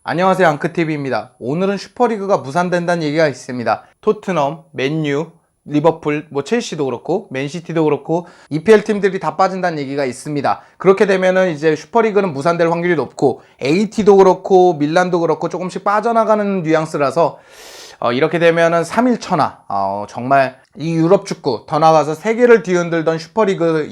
안녕하세요, 앙크TV입니다. 오늘은 슈퍼리그가 무산된다는 얘기가 있습니다. 토트넘, 맨유, 리버풀, 첼시도 그렇고 맨시티도 그렇고 EPL 팀들이 다 빠진다는 얘기가 있습니다. 그렇게 되면은 이제 슈퍼리그는 무산될 확률이 높고 AT도 그렇고 밀란도 그렇고 조금씩 빠져나가는 뉘앙스라서 이렇게 되면은 3일 천하 정말 이 유럽 축구 더 나아가서 세계를 뒤흔들던 슈퍼리그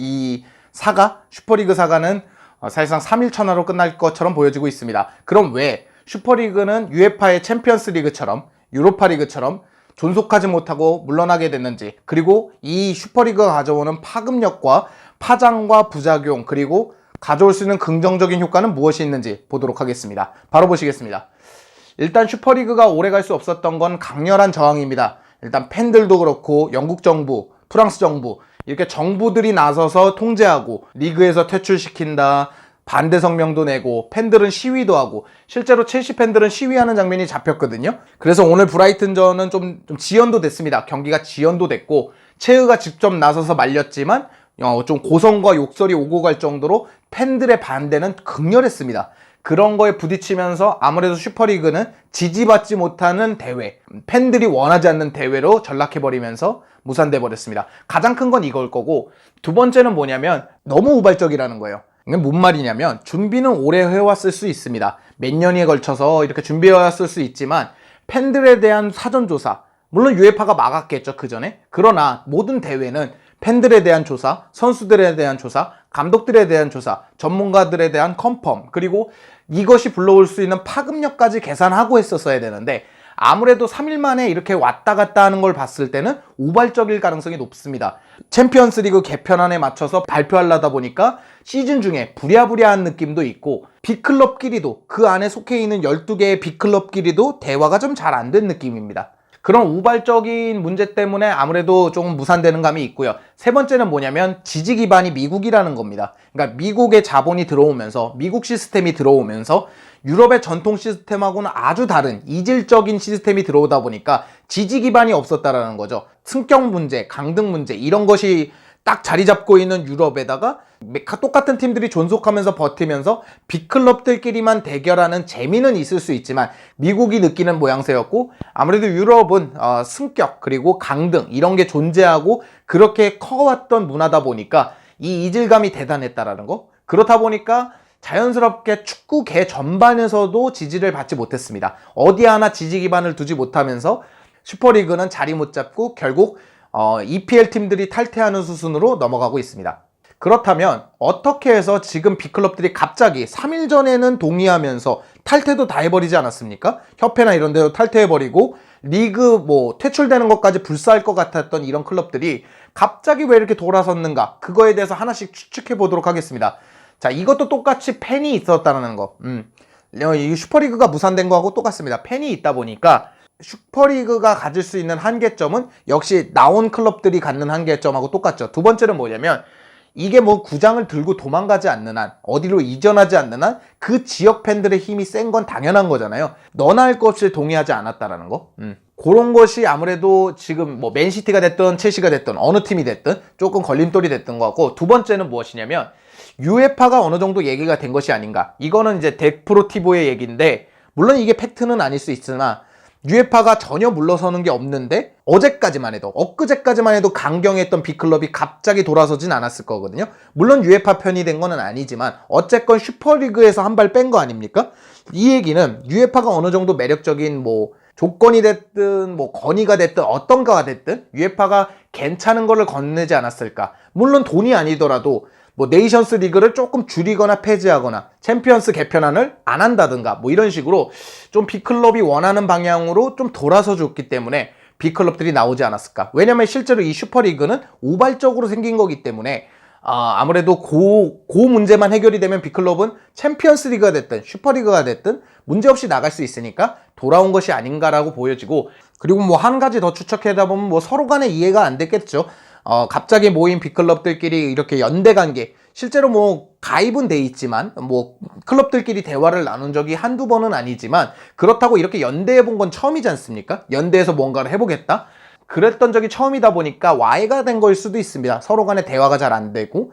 슈퍼리그 사가는 사실상 3일 천하로 끝날 것처럼 보여지고 있습니다. 그럼 왜 슈퍼리그는 UEFA의 챔피언스 리그처럼 유로파 리그처럼 존속하지 못하고 물러나게 됐는지, 그리고 이 슈퍼리그가 가져오는 파급력과 파장과 부작용, 그리고 가져올 수 있는 긍정적인 효과는 무엇이 있는지 보도록 하겠습니다. 바로 보시겠습니다. 일단 슈퍼리그가 오래 갈 수 없었던 건 강렬한 저항입니다. 일단 팬들도 그렇고 영국 정부, 프랑스 정부, 이렇게 정부들이 나서서 통제하고 리그에서 퇴출시킨다, 반대 성명도 내고 팬들은 시위도 하고, 실제로 첼시 팬들은 시위하는 장면이 잡혔거든요. 그래서 오늘 브라이튼전은 좀 지연도 됐습니다. 경기가 지연도 됐고 체흐가 직접 나서서 말렸지만 좀 고성과 욕설이 오고 갈 정도로 팬들의 반대는 극렬했습니다. 그런 거에 부딪히면서 아무래도 슈퍼리그는 지지받지 못하는 대회, 팬들이 원하지 않는 대회로 전락해버리면서 무산돼 버렸습니다. 가장 큰 건 이걸 거고, 두 번째는 뭐냐면 너무 우발적이라는 거예요. 이게 뭔 말이냐면 준비는 오래 해왔을 수 있습니다. 몇 년에 걸쳐서 이렇게 준비해왔을 수 있지만 팬들에 대한 사전조사, 물론 UEFA가 막았겠죠, 그 전에. 그러나 모든 대회는 팬들에 대한 조사, 선수들에 대한 조사, 감독들에 대한 조사, 전문가들에 대한 컨펌, 그리고 이것이 불러올 수 있는 파급력까지 계산하고 했었어야 되는데, 아무래도 3일 만에 이렇게 왔다 갔다 하는 걸 봤을 때는 우발적일 가능성이 높습니다. 챔피언스 리그 개편안에 맞춰서 발표하려다 보니까 시즌 중에 부랴부랴한 느낌도 있고, 빅클럽끼리도, 그 안에 속해 있는 12개의 빅클럽끼리도 대화가 좀 잘 안 된 느낌입니다. 그런 우발적인 문제 때문에 아무래도 조금 무산되는 감이 있고요. 세 번째는 뭐냐면 지지 기반이 미국이라는 겁니다. 그러니까 미국의 자본이 들어오면서, 미국 시스템이 들어오면서 유럽의 전통 시스템하고는 아주 다른 이질적인 시스템이 들어오다 보니까 지지 기반이 없었다라는 거죠. 승격 문제, 강등 문제, 이런 것이 딱 자리 잡고 있는 유럽에다가 똑같은 팀들이 존속하면서 버티면서 빅클럽들끼리만 대결하는 재미는 있을 수 있지만 미국이 느끼는 모양새였고, 아무래도 유럽은 승격 그리고 강등 이런 게 존재하고 그렇게 커왔던 문화다 보니까 이 이질감이 대단했다라는 거. 그렇다 보니까 자연스럽게 축구계 전반에서도 지지를 받지 못했습니다. 어디 하나 지지 기반을 두지 못하면서 슈퍼리그는 자리 못 잡고 결국 EPL 팀들이 탈퇴하는 수순으로 넘어가고 있습니다. 그렇다면 어떻게 해서 지금 빅클럽들이 갑자기 3일 전에는 동의하면서 탈퇴도 다 해버리지 않았습니까? 협회나 이런 데도 탈퇴해버리고 리그 퇴출되는 것까지 불사할 것 같았던 이런 클럽들이 갑자기 왜 이렇게 돌아섰는가? 그거에 대해서 하나씩 추측해 보도록 하겠습니다. 자, 이것도 똑같이 팬이 있었다는 거. 이 슈퍼리그가 무산된 거하고 똑같습니다. 팬이 있다 보니까 슈퍼리그가 가질 수 있는 한계점은 역시 나온 클럽들이 갖는 한계점하고 똑같죠. 두 번째는 뭐냐면 이게 구장을 들고 도망가지 않는 한, 어디로 이전하지 않는 한 그 지역 팬들의 힘이 센 건 당연한 거잖아요. 너나 할 것 없이 동의하지 않았다라는 거. 그런 것이 아무래도 지금 맨시티가 됐든 첼시가 됐든 어느 팀이 됐든 조금 걸림돌이 됐던 것 같고, 두 번째는 무엇이냐면 UEFA가 어느 정도 얘기가 된 것이 아닌가. 이거는 이제 덱프로티보의 얘기인데, 물론 이게 팩트는 아닐 수 있으나 UEFA가 전혀 물러서는 게 없는데 어제까지만 해도, 엊그제까지만 해도 강경했던 빅클럽이 갑자기 돌아서진 않았을 거거든요. 물론 UEFA 편이 된 거는 아니지만 어쨌건 슈퍼리그에서 한 발 뺀 거 아닙니까? 이 얘기는 UEFA가 어느 정도 매력적인 조건이 됐든 건의가 됐든 어떤 거가 됐든 UEFA가 괜찮은 거를 건네지 않았을까. 물론 돈이 아니더라도 네이션스 리그를 조금 줄이거나 폐지하거나 챔피언스 개편안을 안 한다든가 이런 식으로 좀 빅클럽이 원하는 방향으로 좀 돌아서 줬기 때문에 빅클럽들이 나오지 않았을까. 왜냐면 실제로 이 슈퍼리그는 우발적으로 생긴 거기 때문에 아무래도 그 문제만 해결이 되면 빅클럽은 챔피언스 리그가 됐든 슈퍼리그가 됐든 문제없이 나갈 수 있으니까 돌아온 것이 아닌가라고 보여지고, 그리고 한 가지 더 추측하다 보면 서로 간에 이해가 안 됐겠죠. 갑자기 모인 빅클럽들끼리 이렇게 연대 관계, 실제로 가입은 돼 있지만 클럽들끼리 대화를 나눈 적이 한두 번은 아니지만 그렇다고 이렇게 연대해 본 건 처음이지 않습니까? 연대해서 뭔가를 해보겠다? 그랬던 적이 처음이다 보니까 와해가 된 거일 수도 있습니다. 서로 간에 대화가 잘 안 되고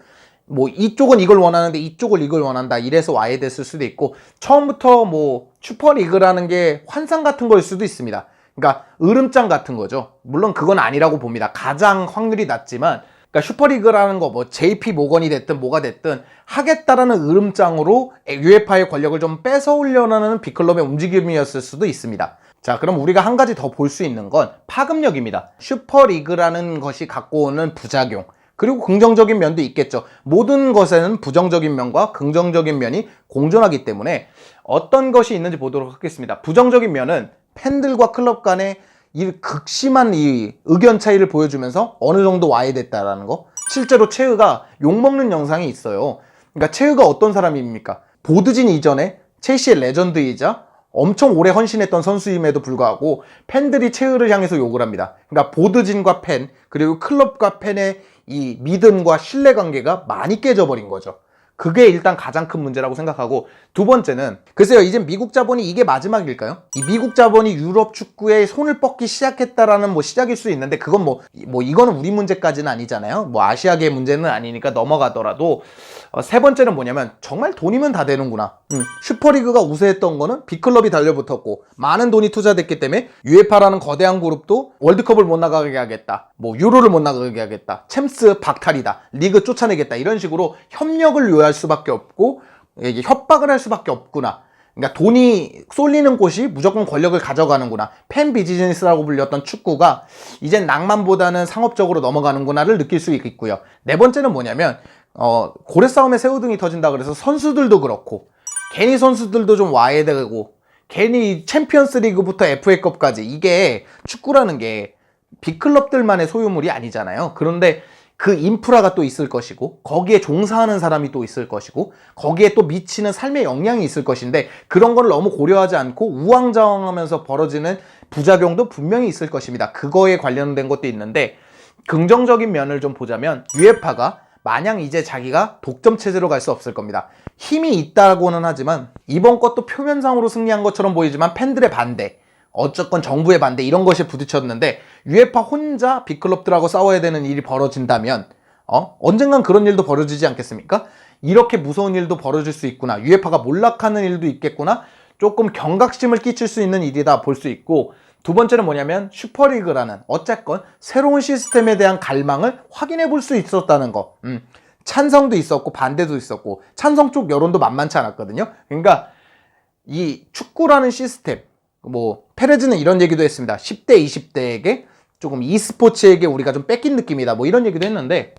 뭐 이쪽은 이걸 원하는데 이쪽을 이걸 원한다 이래서 와야 됐을 수도 있고, 처음부터 뭐 슈퍼리그라는 게 환상 같은 거일 수도 있습니다. 그러니까 으름장 같은 거죠. 물론 그건 아니라고 봅니다. 가장 확률이 낮지만, 그러니까 슈퍼리그라는 거 뭐 JP 모건이 됐든 뭐가 됐든 하겠다라는 으름장으로 UEFA의 권력을 좀 뺏어오려는 빅클럽의 움직임이었을 수도 있습니다. 자, 그럼 우리가 한 가지 더 볼 수 있는 건 파급력입니다. 슈퍼리그라는 것이 갖고 오는 부작용, 그리고 긍정적인 면도 있겠죠. 모든 것에는 부정적인 면과 긍정적인 면이 공존하기 때문에 어떤 것이 있는지 보도록 하겠습니다. 부정적인 면은 팬들과 클럽 간의 이 극심한 이 의견 차이를 보여주면서 어느 정도 와야 됐다라는 거. 실제로 체흐가 욕먹는 영상이 있어요. 그러니까 체흐가 어떤 사람입니까? 보드진 이전에 첼시의 레전드이자 엄청 오래 헌신했던 선수임에도 불구하고 팬들이 체흐를 향해서 욕을 합니다. 그러니까 보드진과 팬, 그리고 클럽과 팬의 이 믿음과 신뢰관계가 많이 깨져버린 거죠. 그게 일단 가장 큰 문제라고 생각하고, 두 번째는 글쎄요, 이제 미국 자본이 이게 마지막일까요? 이 미국 자본이 유럽 축구에 손을 뻗기 시작했다라는 뭐 시작일 수 있는데, 그건 뭐 이거는 우리 문제까지는 아니잖아요. 뭐 아시아계 문제는 아니니까 넘어가더라도, 세 번째는 뭐냐면 정말 돈이면 다 되는구나. 슈퍼리그가 우세했던 거는 빅클럽이 달려붙었고 많은 돈이 투자됐기 때문에 UEFA라는 거대한 그룹도 월드컵을 못 나가게 하겠다, 뭐 유로를 못 나가게 하겠다, 챔스 박탈이다, 리그 쫓아내겠다, 이런 식으로 협력을 요할 수밖에 없고 이게 협박을 할 수밖에 없구나. 그러니까 돈이 쏠리는 곳이 무조건 권력을 가져가는구나. 팬 비즈니스라고 불렸던 축구가 이젠 낭만보다는 상업적으로 넘어가는구나를 느낄 수 있고요. 네 번째는 뭐냐면 고래 싸움에 새우등이 터진다 그래서 선수들도 그렇고, 괜히 선수들도 좀 와야 되고, 괜히 챔피언스 리그부터 FA컵까지, 이게 축구라는 게 빅클럽들만의 소유물이 아니잖아요. 그런데 그 인프라가 또 있을 것이고, 거기에 종사하는 사람이 또 있을 것이고, 거기에 또 미치는 삶의 영향이 있을 것인데, 그런 걸 너무 고려하지 않고 우왕좌왕하면서 벌어지는 부작용도 분명히 있을 것입니다. 그거에 관련된 것도 있는데, 긍정적인 면을 좀 보자면 UEFA가 마냥 이제 자기가 독점 체제로 갈 수 없을 겁니다. 힘이 있다고는 하지만 이번 것도 표면상으로 승리한 것처럼 보이지만 팬들의 반대, 어쨌건 정부의 반대, 이런 것이 부딪혔는데, UEFA 혼자 빅클럽들하고 싸워야 되는 일이 벌어진다면 언젠간 그런 일도 벌어지지 않겠습니까? 이렇게 무서운 일도 벌어질 수 있구나, UEFA가 몰락하는 일도 있겠구나, 조금 경각심을 끼칠 수 있는 일이다 볼 수 있고, 두 번째는 뭐냐면 슈퍼리그라는 어쨌건 새로운 시스템에 대한 갈망을 확인해 볼 수 있었다는 거. 찬성도 있었고 반대도 있었고, 찬성 쪽 여론도 만만치 않았거든요. 그러니까 이 축구라는 시스템, 뭐 페레즈는 이런 얘기도 했습니다. 10대 20대에게 조금 e스포츠에게 우리가 좀 뺏긴 느낌이다, 뭐 이런 얘기도 했는데,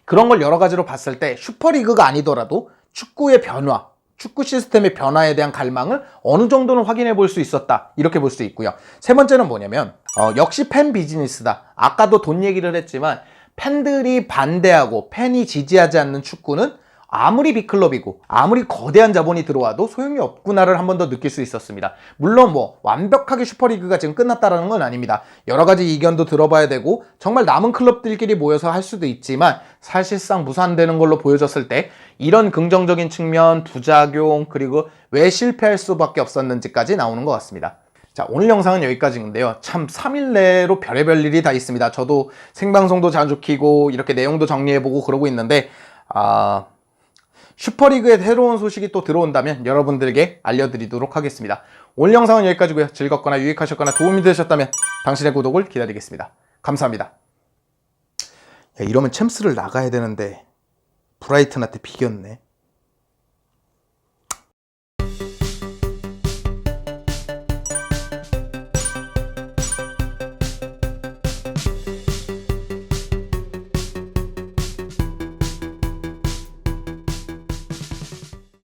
그런 걸 여러 가지로 봤을 때 슈퍼리그가 아니더라도 축구의 변화, 축구 시스템의 변화에 대한 갈망을 어느 정도는 확인해 볼 수 있었다, 이렇게 볼 수 있고요. 세 번째는 뭐냐면 역시 팬 비즈니스다. 아까도 돈 얘기를 했지만 팬들이 반대하고 팬이 지지하지 않는 축구는 아무리 빅클럽이고 아무리 거대한 자본이 들어와도 소용이 없구나를 한 번 더 느낄 수 있었습니다. 물론 뭐 완벽하게 슈퍼리그가 지금 끝났다라는 건 아닙니다. 여러 가지 의견도 들어봐야 되고 정말 남은 클럽들끼리 모여서 할 수도 있지만, 사실상 무산되는 걸로 보여졌을 때 이런 긍정적인 측면, 부작용, 그리고 왜 실패할 수밖에 없었는지까지 나오는 것 같습니다. 자, 오늘 영상은 여기까지인데요. 참 3일 내로 별의별 일이 다 있습니다. 저도 생방송도 자주 키고 이렇게 내용도 정리해보고 그러고 있는데, 슈퍼리그의 새로운 소식이 또 들어온다면 여러분들에게 알려드리도록 하겠습니다. 오늘 영상은 여기까지고요. 즐겁거나 유익하셨거나 도움이 되셨다면 당신의 구독을 기다리겠습니다. 감사합니다. 야, 이러면 챔스를 나가야 되는데 브라이튼한테 비겼네.